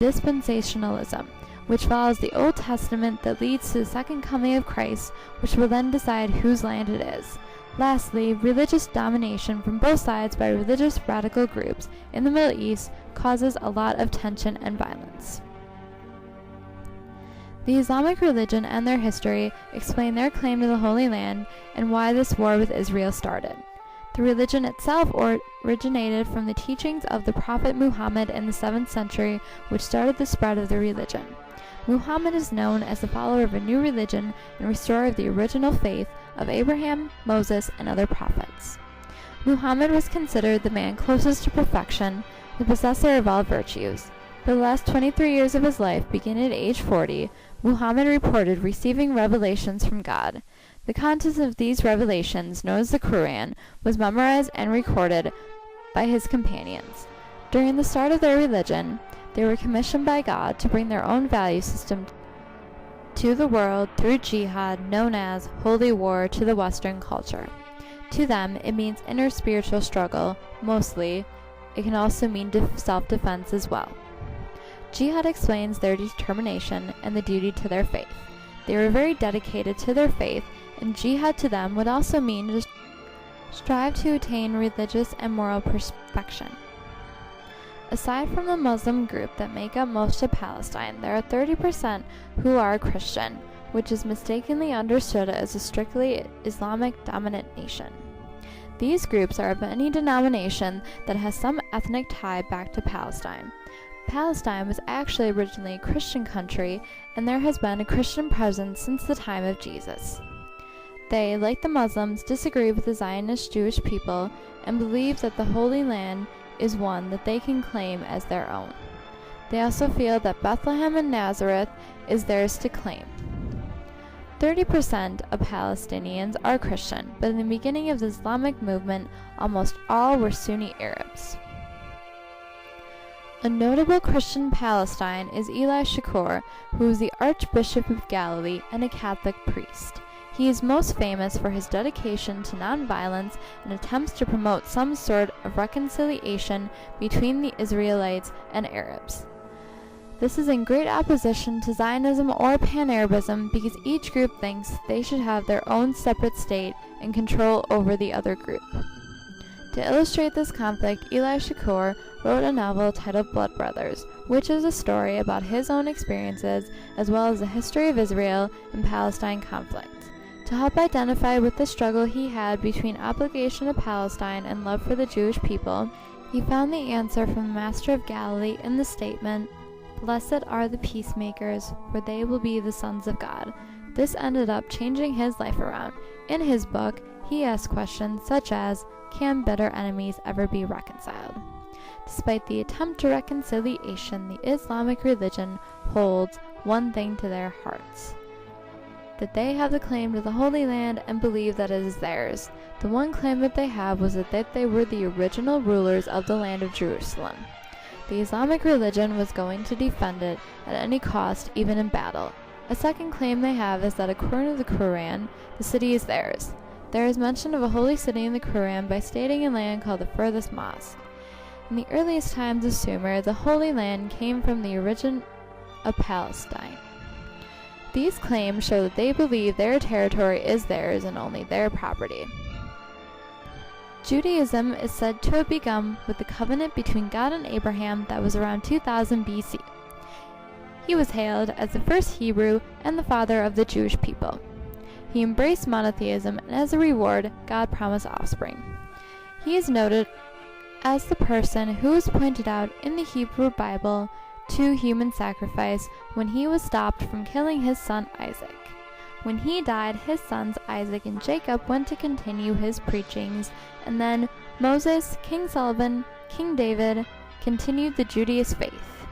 dispensationalism, which follows the Old Testament that leads to the second coming of Christ, which will then decide whose land it is. Lastly, religious domination from both sides by religious radical groups in the Middle East causes a lot of tension and violence. The Islamic religion and their history explain their claim to the Holy Land and why this war with Israel started. The religion itself originated from the teachings of the Prophet Muhammad in the 7th century, which started the spread of the religion. Muhammad is known as the follower of a new religion and restorer of the original faith of Abraham, Moses, and other prophets. Muhammad was considered the man closest to perfection, the possessor of all virtues. For the last 23 years of his life, beginning at age 40, Muhammad reported receiving revelations from God. The contents of these revelations, known as the Quran, was memorized and recorded by his companions. During the start of their religion, they were commissioned by God to bring their own value system to the world through jihad, known as holy war to the Western culture. To them, it means inner spiritual struggle, mostly. It can also mean self-defense as well. Jihad explains their determination and the duty to their faith. They were very dedicated to their faith, and jihad to them would also mean to strive to attain religious and moral perfection. Aside from the Muslim group that make up most of Palestine, there are 30% who are Christian, which is mistakenly understood as a strictly Islamic dominant nation. These groups are of any denomination that has some ethnic tie back to Palestine. Palestine was actually originally a Christian country, and there has been a Christian presence since the time of Jesus. They, like the Muslims, disagree with the Zionist Jewish people and believe that the Holy Land is one that they can claim as their own. They also feel that Bethlehem and Nazareth is theirs to claim. 30% of Palestinians are Christian, but in the beginning of the Islamic movement, almost all were Sunni Arabs. A notable Christian in Palestine is Eli Shakur, who is the Archbishop of Galilee and a Catholic priest. He is most famous for his dedication to nonviolence and attempts to promote some sort of reconciliation between the Israelites and Arabs. This is in great opposition to Zionism or pan-Arabism because each group thinks they should have their own separate state and control over the other group. To illustrate this conflict, Eli Shakur wrote a novel titled Blood Brothers, which is a story about his own experiences as well as the history of Israel and Palestine conflict. To help identify with the struggle he had between obligation to Palestine and love for the Jewish people, he found the answer from the Master of Galilee in the statement, "Blessed are the peacemakers, for they will be the sons of God." This ended up changing his life around. In his book, he asked questions such as, can bitter enemies ever be reconciled? Despite the attempt to reconciliation, the Islamic religion holds one thing to their hearts: that they have the claim to the Holy Land and believe that it is theirs. The one claim that they have was that they were the original rulers of the land of Jerusalem. The Islamic religion was going to defend it at any cost, even in battle. A second claim they have is that according to the Quran, the city is theirs. There is mention of a holy city in the Quran by stating a land called the Furthest Mosque. In the earliest times of Sumer, the Holy Land came from the origin of Palestine. These claims show that they believe their territory is theirs and only their property. Judaism is said to have begun with the covenant between God and Abraham that was around 2000 BC. He was hailed as the first Hebrew and the father of the Jewish people. He embraced monotheism, and as a reward, God promised offspring. He is noted as the person who was pointed out in the Hebrew Bible to human sacrifice when he was stopped from killing his son Isaac. When he died, his sons Isaac and Jacob went to continue his preachings, and then Moses, King Solomon, King David continued the Judaist faith.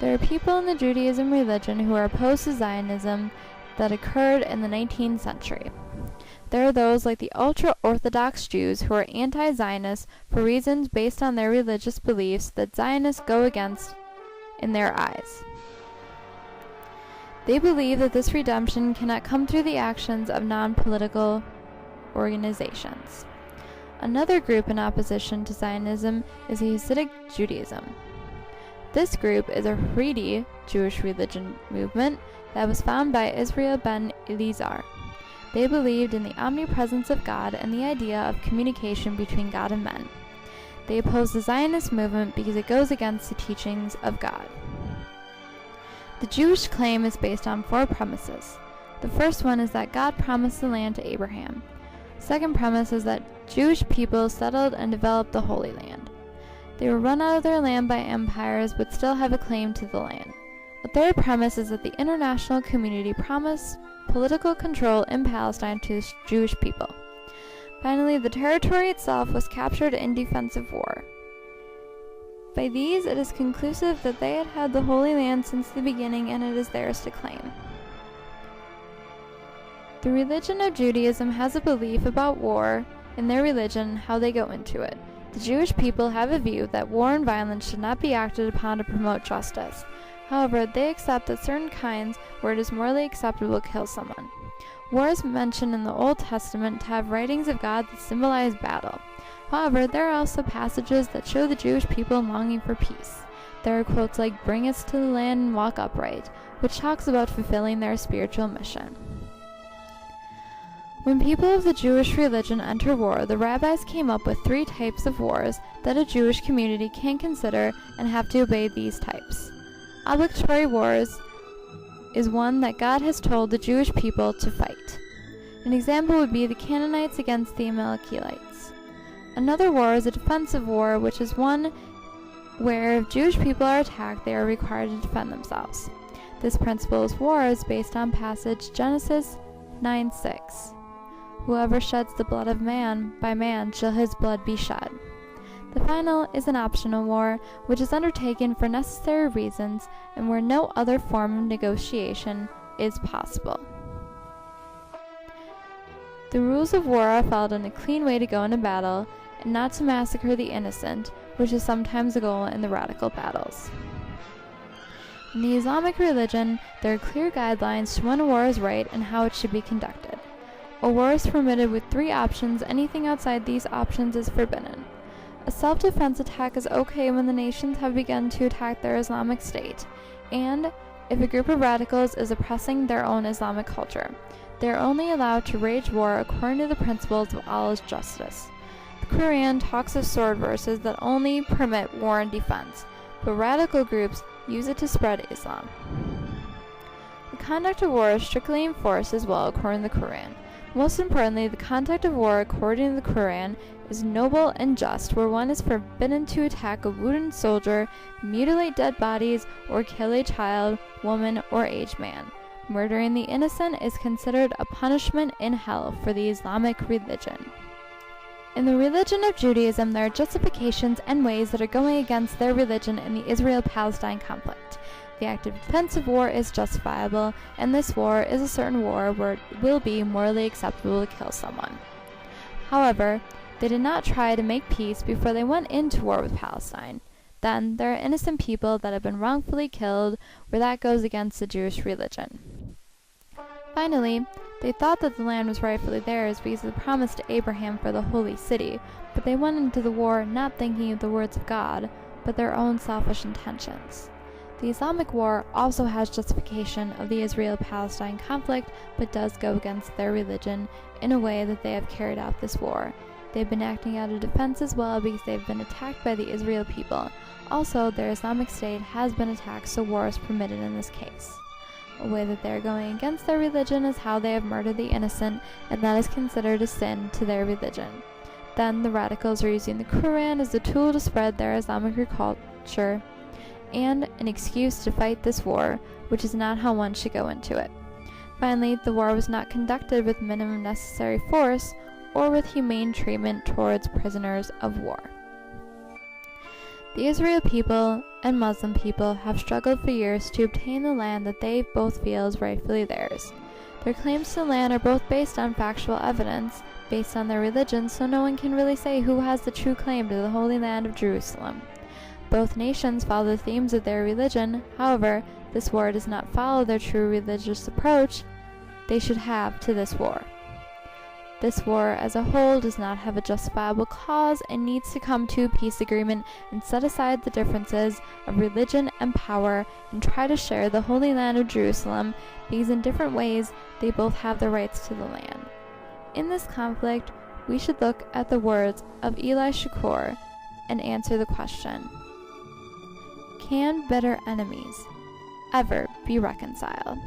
There are people in the Judaism religion who are opposed to Zionism that occurred in the 19th century. There are those like the ultra-Orthodox Jews who are anti-Zionist for reasons based on their religious beliefs that Zionists go against in their eyes. They believe that this redemption cannot come through the actions of non-political organizations. Another group in opposition to Zionism is the Hasidic Judaism. This group is a Haredi Jewish religion movement that was founded by Israel ben Eliezer. They believed in the omnipresence of God and the idea of communication between God and men. They oppose the Zionist movement because it goes against the teachings of God. The Jewish claim is based on 4 premises. The first one is that God promised the land to Abraham. Second premise is that Jewish people settled and developed the Holy Land. They were run out of their land by empires but still have a claim to the land. A third premise is that the international community promised political control in Palestine to the Jewish people. Finally, the territory itself was captured in defensive war. By these, it is conclusive that they had had the Holy Land since the beginning and it is theirs to claim. The religion of Judaism has a belief about war in their religion and how they go into it. The Jewish people have a view that war and violence should not be acted upon to promote justice. However, they accept that certain kinds where it is morally acceptable to kill someone. War is mentioned in the Old Testament to have writings of God that symbolize battle. However, there are also passages that show the Jewish people longing for peace. There are quotes like, "Bring us to the land and walk upright," which talks about fulfilling their spiritual mission. When people of the Jewish religion enter war, the rabbis came up with 3 types of wars that a Jewish community can consider and have to obey these types. Obligatory wars is one that God has told the Jewish people to fight. An example would be the Canaanites against the Amalekites. Another war is a defensive war, which is one where if Jewish people are attacked, they are required to defend themselves. This principle of war is based on passage Genesis 9:6. "Whoever sheds the blood of man, by man shall his blood be shed." The final is an optional war, which is undertaken for necessary reasons and where no other form of negotiation is possible. The rules of war are followed in a clean way to go into battle and not to massacre the innocent, which is sometimes a goal in the radical battles. In the Islamic religion, there are clear guidelines to when a war is right and how it should be conducted. A war is permitted with 3 options. Anything outside these options is forbidden. A self-defense attack is okay when the nations have begun to attack their Islamic state, and if a group of radicals is oppressing their own Islamic culture. They are only allowed to wage war according to the principles of Allah's justice. The Quran talks of sword verses that only permit war and defense, but radical groups use it to spread Islam. The conduct of war is strictly enforced as well according to the Quran. Most importantly, the conduct of war according to the Quran is noble and just, where one is forbidden to attack a wounded soldier, mutilate dead bodies, or kill a child, woman, or aged man. Murdering the innocent is considered a punishment in hell for the Islamic religion. In the religion of Judaism, there are justifications and ways that are going against their religion in the Israel-Palestine conflict. The active defensive war is justifiable, and this war is a certain war where it will be morally acceptable to kill someone. However, they did not try to make peace before they went into war with Palestine. Then, there are innocent people that have been wrongfully killed, where that goes against the Jewish religion. Finally, they thought that the land was rightfully theirs because of the promise to Abraham for the holy city, but they went into the war not thinking of the words of God, but their own selfish intentions. The Islamic war also has justification of the Israel-Palestine conflict, but does go against their religion in a way that they have carried out this war. They've been acting out of defense as well because they've been attacked by the Israel people. Also, their Islamic State has been attacked, so war is permitted in this case. A way that they are going against their religion is how they have murdered the innocent, and that is considered a sin to their religion. Then the radicals are using the Quran as a tool to spread their Islamic culture and an excuse to fight this war, which is not how one should go into it. Finally, the war was not conducted with minimum necessary force or with humane treatment towards prisoners of war. The Israel people and Muslim people have struggled for years to obtain the land that they both feel is rightfully theirs. Their claims to the land are both based on factual evidence, based on their religion, so no one can really say who has the true claim to the Holy Land of Jerusalem. Both nations follow the themes of their religion. However, this war does not follow their true religious approach they should have to this war. This war as a whole does not have a justifiable cause and needs to come to a peace agreement and set aside the differences of religion and power and try to share the Holy Land of Jerusalem, because in different ways they both have the rights to the land. In this conflict, we should look at the words of Eli Shakur and answer the question: can bitter enemies ever be reconciled?